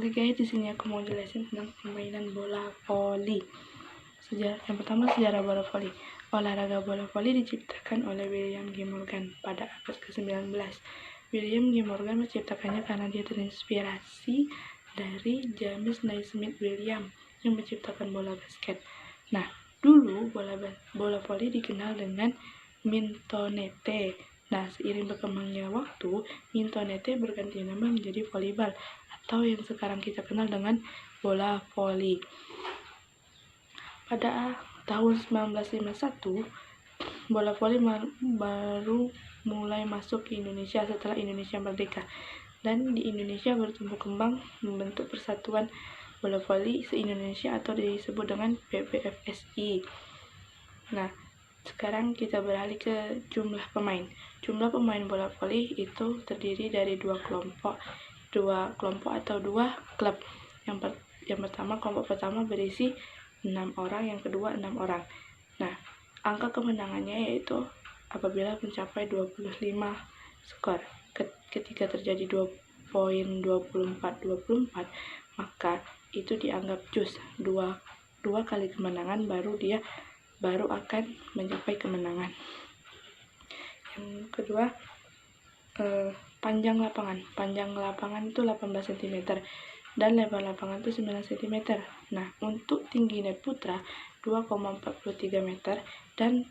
Oke guys, di sini aku mau jelasin tentang permainan bola voli. Yang pertama, sejarah bola voli. Olahraga bola voli diciptakan oleh William G. Morgan pada abad ke-19. William G. Morgan menciptakannya karena dia terinspirasi dari James Naismith William yang menciptakan bola basket. Nah, dulu bola voli dikenal dengan mintonete. Nah, seiring berkembangnya waktu, mintonete berganti nama menjadi volleyball atau yang sekarang kita kenal dengan bola voli. Pada tahun 1951, bola voli baru mulai masuk ke Indonesia setelah Indonesia merdeka. Dan di Indonesia bertumbuh kembang membentuk persatuan bola voli se-Indonesia atau disebut dengan PBFSI. Nah, sekarang kita beralih ke jumlah pemain. Jumlah pemain bola voli itu terdiri dari dua kelompok atau dua klub. Yang pertama, kelompok pertama berisi 6 orang, yang kedua 6 orang. Nah, angka kemenangannya yaitu apabila mencapai 25 skor. Ketika terjadi 2 poin 24-24, maka itu dianggap jus. Dua kali kemenangan baru akan mencapai kemenangan. Yang kedua, panjang lapangan. Panjang lapangan itu 18 cm dan lebar lapangan itu 9 cm. Nah, untuk tinggi net putra 2,43 meter dan